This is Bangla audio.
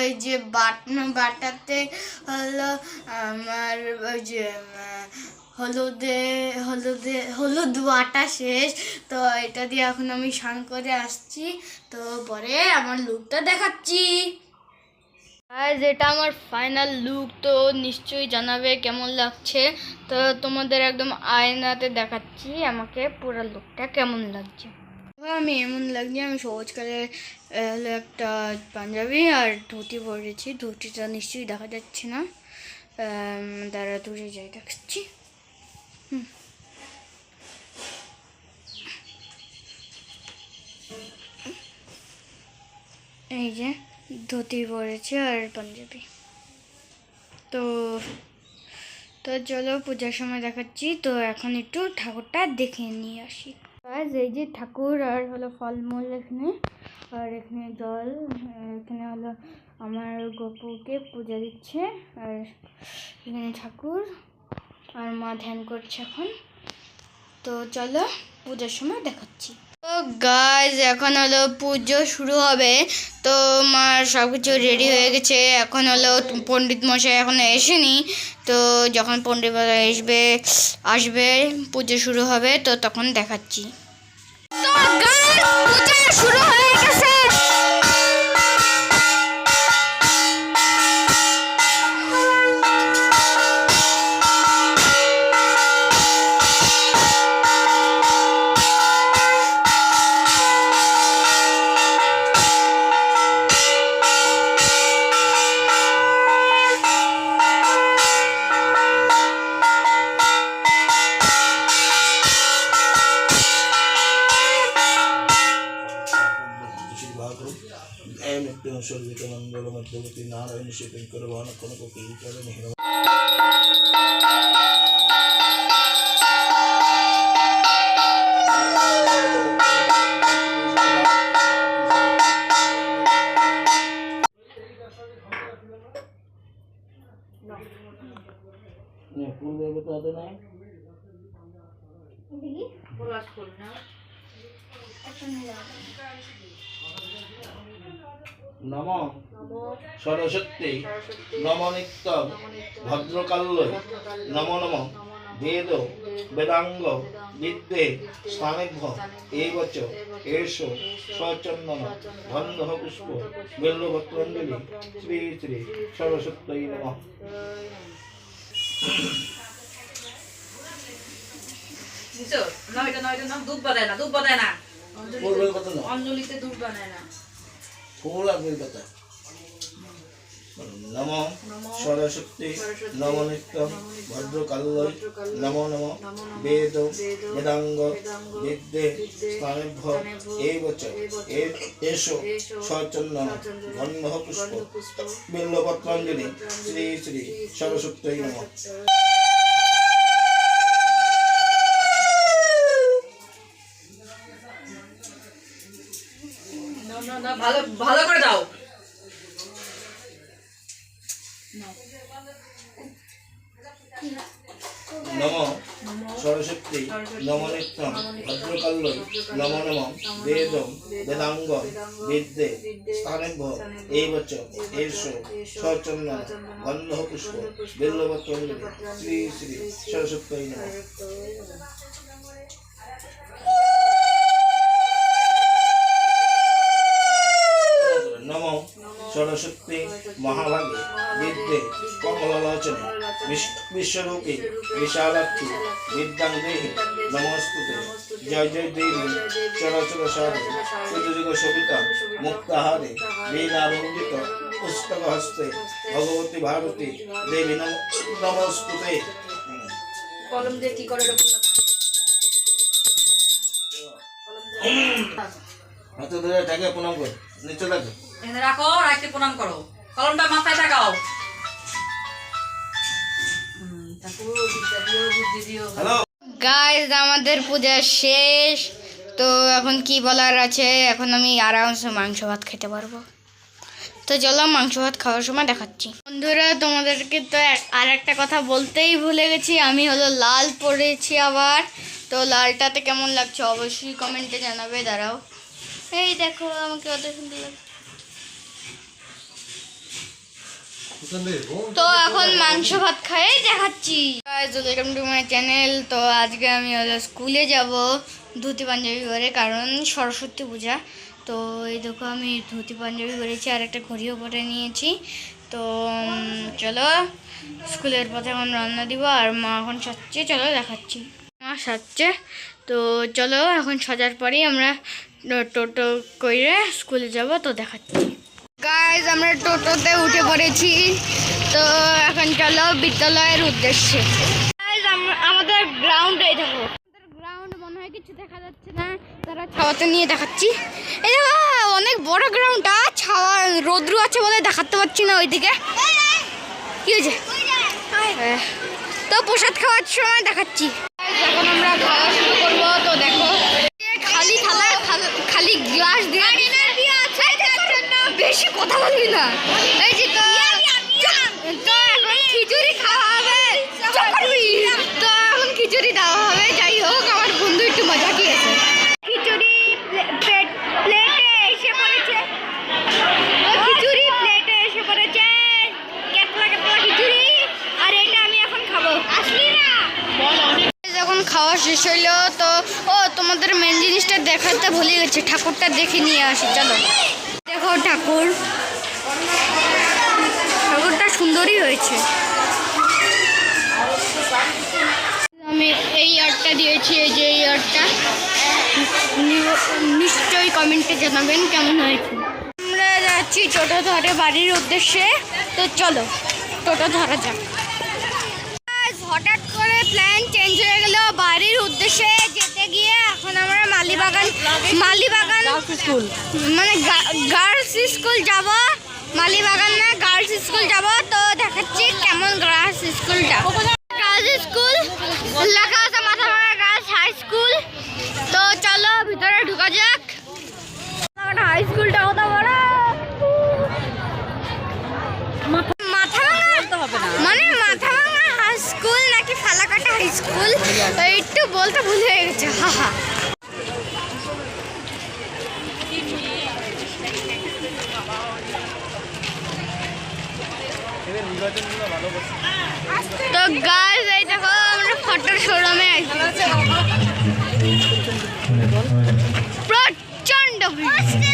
এই যে বাটাতে হলো আমার ওই যে হলুদ বাটা শেষ। তো এটা দিয়ে এখন আমি স্নান করে আসছি, তো পরে আমার লুকটা দেখাচ্ছি। আর যেটা আমার ফাইনাল লুক, তো নিশ্চয়ই জানাবে কেমন লাগছে। তো তোমাদের একদম আয়নাতে দেখাচ্ছি আমাকে পুরো লুকটা কেমন লাগছে। আমি এমন লাগছে, আমি সবুজ কালারের একটা পাঞ্জাবি আর ধুতি পরেছি। ধুতিটা নিশ্চয়ই দেখা যাচ্ছে না, তারা দূরে যাই দেখাচ্ছি। এই যে ধুতি পরেছে আর পাঞ্জাবি। তো চলো পূজার সময় দেখাচ্ছি। তো এখন একটু ঠাকুরটা দেখে নিয়ে আসি। এই যে ঠাকুর আর হলো ফলমূল এখানে, আর এখানে জল, এখানে হলো আমার গপুকে পূজা দিচ্ছে, আর এখানে ঠাকুর আর মা ধ্যান করছে এখন। তো চলো পূজার সময় দেখাচ্ছি। তো গাইজ এখন হলো পুজো শুরু হবে। তো আমার সব কিছু রেডি হয়ে গেছে। এখন হলো পণ্ডিত মশাই এখনো এসেনি। তো যখন পণ্ডিত মশাই আসবে পুজো শুরু হবে, তো তখন দেখাচ্ছি। তো গাইজ পূজা শুরু হয়ে গেছে। सर्वित मंगल मध्यवर्ती नारायण शिवंकर वाहन कनक कीकर निहर फूल देवे तो आते नहीं नम सरस्वती नम नित्य भद्रकाल्य नमो नम वेद वेदांग विद्ये स्थानेभ्य एवच एषो स्वचन्दन गन्धः पुष्प बिल्वपत्राञ्जलि श्री श्री सरस्वती नमः। दूध बनाए ना अंजलिते दूध बनाए ना फूल और बेलपत्र। नमो सरस्वती नमो नित्य भद्रकाल्य नमो नम वेद वेदांग विद्ये स्थानेभ्य एवच एषो स्वचन्दन गन्धः पुष्प बिल्वपत्राञ्जलि श्री श्री सरस्वती नमः। ভালো ভালো করে দাও। नमो सरस्वती नमो नित्य भद्रकाल्य नमो नम वेद वेदांग विद्ये स्थानेभ्य एवच एषो स्वचन्दन गन्धः पुष्प बिल्वपत्राञ्जलि श्री श्री सरस्वती नमः। नमो सरस्वती महाभागे विद्ये कमललोचने विश्वरूपी विशालाक्षी विद्यां देहि नमोस्तुते जय जय देवी चरचर सारे सुजुग शोभिता मुक्ताहारे वीणाभंजित पुस्तकहस्ते भगवती भारती देवी नमोस्तुते। कलम দিয়ে কি করে এটা হাতে ধরে টাকা প্রণাম কর নিচে রাখো এখানে রাখো রাখতে প্রণাম করো কলমটা মাথায় লাগাও হ্যালো গাইজ আমাদের পূজা শেষ। তো এখন কি বলার আছে, এখন আমি আরামসে মাংস ভাত খেতে পারবো। তো চলো মাংস ভাত খাওয়ার সময় দেখাচ্ছি। বন্ধুরা তোমাদেরকে তো আর একটা কথা বলতেই ভুলে গেছি, আমি হলো লাল পরেছি আবার। তো লালটাতে কেমন লাগছে অবশ্যই কমেন্টে জানাবে। দাঁড়াও, এই দেখো আমাকে কত সুন্দর লাগছে। তো এখন মাংস ভাত খাই দেখাচ্ছি। Welcome to my channel. তো আজকে আমি স্কুলে যাব ধুতি পাঞ্জাবি পরে, কারণ সরস্বতী পূজা। তো এই দেখো আমি ধুতি পাঞ্জাবি পরেছি আর একটা ঘড়িও পরে নিয়েছি। তো চলো স্কুলের পথে এখন রান্না দিব। আর মা এখন সাজছে, চলো দেখাচ্ছি। মা সাজছে, তো চলো এখন সাজার পরেই আমরা টোটো করে স্কুলে যাব, তো দেখাচ্ছি। গাইজ আমরা টোটোতে উঠে পড়েছি, তো এখন চলো বিদ্যালয়ের উদ্দেশ্যে। গাইজ আমাদের গ্রাউন্ডে দেখো, গ্রাউন্ড মনে হয় কিছু দেখা যাচ্ছে না, তারা ছাওয়াতে নিয়ে দেখাচ্ছি। এই দেখো অনেক বড় গ্রাউন্ডটা, ছাওয়া রোদ্রু আছে বলে দেখাতে পারছি না ওইদিকে। কি হয়েছে? তো প্রসাদ খাওয়ার সময় দেখাচ্ছি। এখন আমরা খাওয়া শুরু করবো, তো দেখো খালি থালা খালি গ্লাস দিয়ে বেশি কথা বলবি না। এই যে তো এখন খিচুড়ি খাওয়া হবে, তো এখন খিচুড়ি দেওয়া হবে। যাই হোক আমার বন্ধু একটু মজা খেয়েছে। খিচুড়ি প্লেটে এসে পড়েছে, খিচুড়ি প্লেটে এসে পড়েছে, কেতলা কেতলা খিচুড়ি। আর এটা আমি এখন খাবো। আসলি না যখন খাওয়া শেষ হইলো, তো তোমাদের মেন জিনিসটা দেখাতে ভুলে গেছে, ঠাকুরটা দেখে নিয়ে আসি চলো। দেখো ঠাকুরটা সুন্দরই হয়েছে। আমি এই আর্টটা দিয়েছি, এই যে এই আর্টটা নিশ্চয়ই কমেন্টে জানাবেন কেমন হয়েছে। আমরা যাচ্ছি টোটো ধরে বাড়ির উদ্দেশ্যে, তো চলো টোটো ধরা যাক। হঠাৎ করে প্ল্যান চেঞ্জ হয়ে গেল, বাড়ির উদ্দেশ্যে যেতে গিয়ে এখন আমরা মালিবাগান স্কুল মানে গার্লস স্কুল যাব। মালিবাগান না, গার্লস স্কুল যাব। তো দেখাচ্ছি কেমন গার্লস স্কুলটা। গার্লস স্কুল লেখা আছে মাথাভাঙা গার্লস হাই স্কুল। তো চলো ভিতরে ঢুকা যাক। হাই স্কুলটা কত বড়, মানে মাথাভাঙা হাই স্কুল নাকি ফালাকাটা হাই স্কুল একটু বলতে ভুল হয়ে গেছে। হা তো গাইস এই দেখো আমরা ফটোর শোরুমে প্রচন্ড ভিড়।